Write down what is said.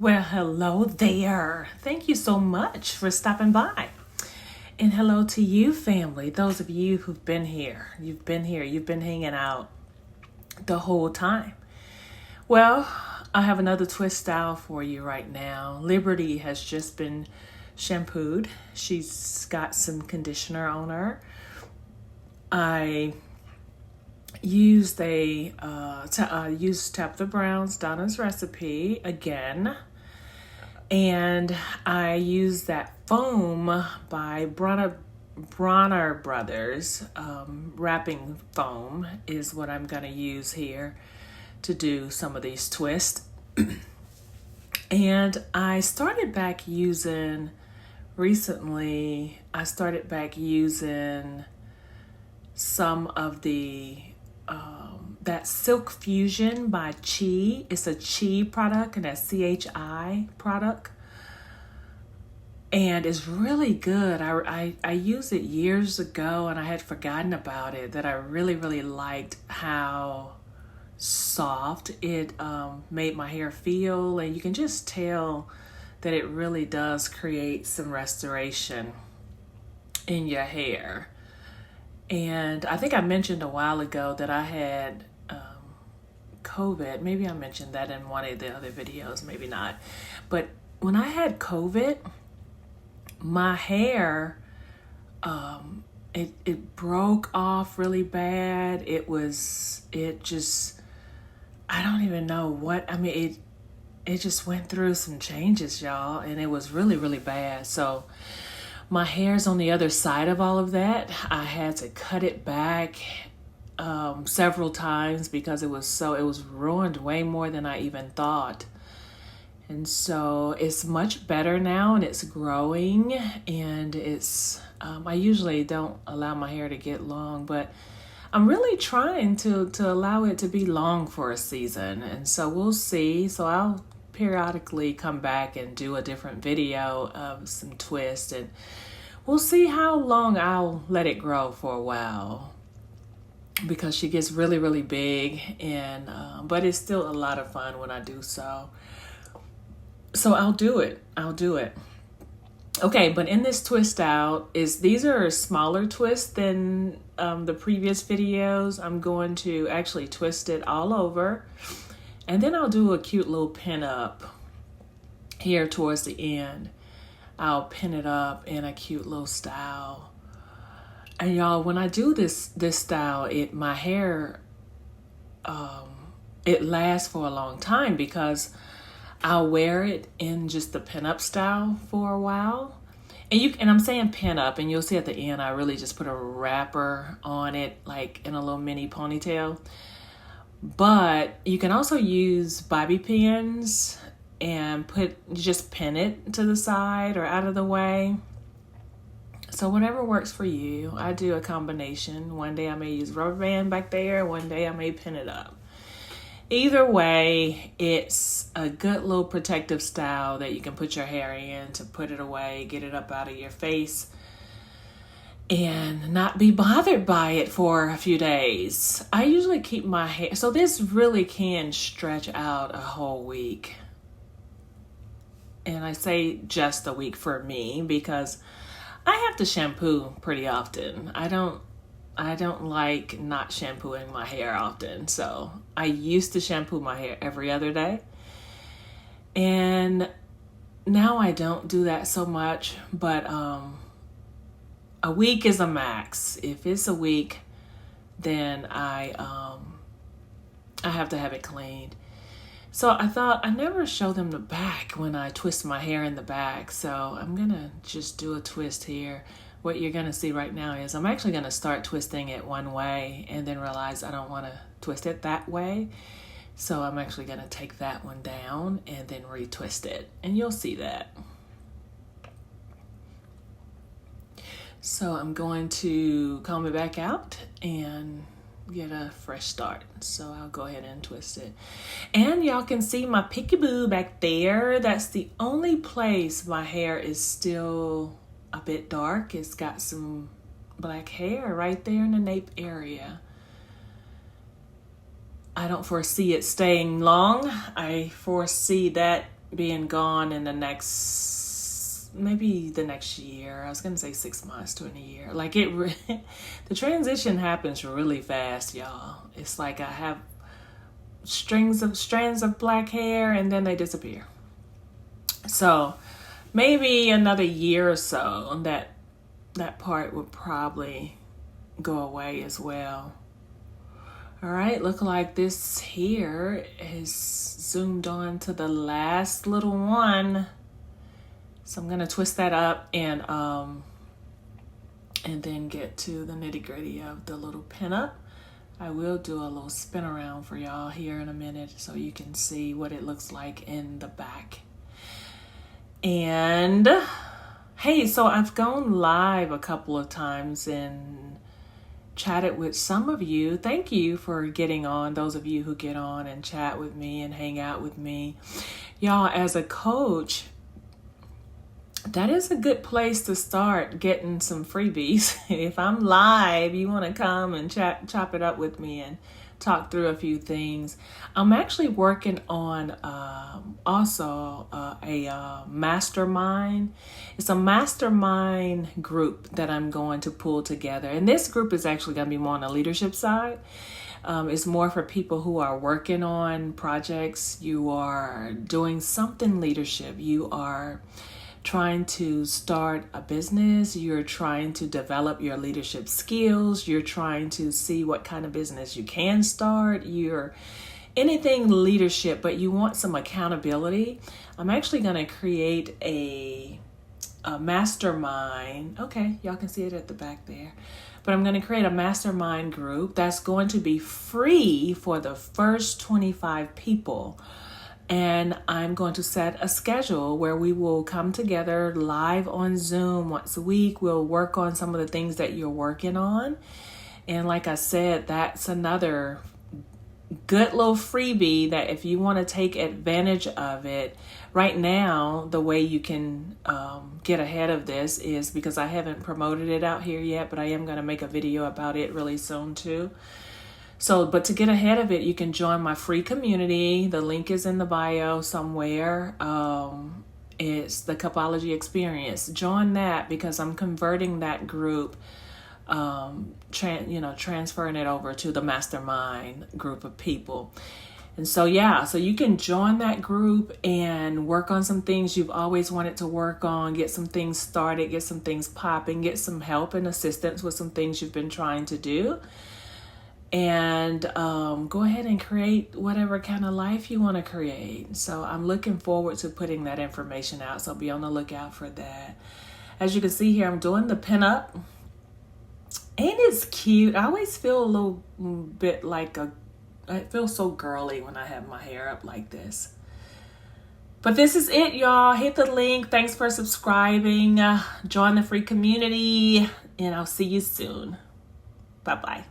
Well, hello there. Thank you so much for stopping by. And hello to you, family. Those of you who've been here. You've been here. You've been hanging out the whole time. Well, I have another twist style for you right now. Liberty has just been shampooed. She's got some conditioner on her. I used Tabitha Brown's Donna's recipe again. And I use that foam by Bronner Brothers. Wrapping foam is what I'm going to use here to do some of these twists. And I started back using some of the that Silk Fusion by Chi. It's a Chi product, and that's CHI product, and it's really good. I used it years ago, and I had forgotten about it. That I really liked how soft it made my hair feel, and you can just tell that it really does create some restoration in your hair. And I think I mentioned a while ago that I had COVID. Maybe I mentioned that in one of the other videos, maybe not. But when I had COVID, my hair, it broke off really bad. I don't even know what, it just went through some changes, y'all. And it was really bad. So my hair's on the other side of all of that. I had to cut it back several times because it was ruined way more than I even thought. And so it's much better now, and it's growing, and I usually don't allow my hair to get long, but I'm really trying to allow it to be long for a season. And so we'll see. So I'll periodically come back and do a different video of some twists, and we'll see how long I'll let it grow for a while, because she gets really big, and but it's still a lot of fun when I do so. So I'll do it. Okay, but in this twist out, these are smaller twists than the previous videos. I'm going to actually twist it all over, and then I'll do a cute little pin up here towards the end. I'll pin it up in a cute little style. And y'all, when I do this style, my hair, it lasts for a long time, because I'll wear it in just the pin-up style for a while. And I'm saying pin-up, and you'll see at the end, I really just put a wrapper on it, like in a little mini ponytail. But you can also use bobby pins and just pin it to the side or out of the way. So whatever works for you. I do a combination. One day I may use rubber band back there. One day I may pin it up. Either way, it's a good little protective style that you can put your hair in to put it away, get it up out of your face, and not be bothered by it for a few days. I usually keep my hair, so this really can stretch out a whole week. And I say just a week for me, because I have to shampoo pretty often. I don't like not shampooing my hair often. So I used to shampoo my hair every other day, and now I don't do that so much. But a week is a max. If it's a week, then I have to have it cleaned. So I thought I never show them the back when I twist my hair in the back. So I'm going to just do a twist here. What you're going to see right now is I'm actually going to start twisting it one way and then realize I don't want to twist it that way. So I'm actually going to take that one down and then retwist it. And you'll see that. So I'm going to comb it back out and get a fresh start. So I'll go ahead and twist it. And y'all can see my peekaboo back there. That's the only place my hair is still a bit dark. It's got some black hair right there in the nape area. I don't foresee it staying long. I foresee that being gone in maybe the next year. I was going to say 6 months to a year. Like the transition happens really fast, y'all. It's like I have strands of black hair and then they disappear. So maybe another year or so, that part would probably go away as well. All right, look like this here is zoomed on to the last little one. So I'm gonna twist that up and then get to the nitty gritty of the little pinup. I will do a little spin around for y'all here in a minute so you can see what it looks like in the back. And hey, so I've gone live a couple of times and chatted with some of you. Thank you for getting on, those of you who get on and chat with me and hang out with me. Y'all, as a coach, that is a good place to start getting some freebies. If I'm live, you want to come and chop it up with me and talk through a few things. I'm actually working on also a mastermind. It's a mastermind group that I'm going to pull together. And this group is actually going to be more on the leadership side. It's more for people who are working on projects. You are doing something leadership. You are trying to start a business, you're trying to develop your leadership skills, you're trying to see what kind of business you can start, you're anything leadership, but you want some accountability. I'm actually going to create a mastermind. Okay, y'all can see it at the back there. But I'm going to create a mastermind group that's going to be free for the first 25 people. And I'm going to set a schedule where we will come together live on Zoom once a week. We'll work on some of the things that you're working on. And like I said, that's another good little freebie that if you want to take advantage of it, right now, the way you can get ahead of this is because I haven't promoted it out here yet, but I am going to make a video about it really soon too. So, but to get ahead of it, you can join my free community. The link is in the bio somewhere. It's the Coupology Experience. Join that because I'm converting that group, transferring it over to the mastermind group of people. And so, yeah, so you can join that group and work on some things you've always wanted to work on, get some things started, get some things popping, get some help and assistance with some things you've been trying to do. And go ahead and create whatever kind of life you want to create. So I'm looking forward to putting that information out. So be on the lookout for that. As you can see here, I'm doing the pinup. And it's cute. I always feel a little bit like I feel so girly when I have my hair up like this. But this is it, y'all. Hit the link. Thanks for subscribing. Join the free community. And I'll see you soon. Bye-bye.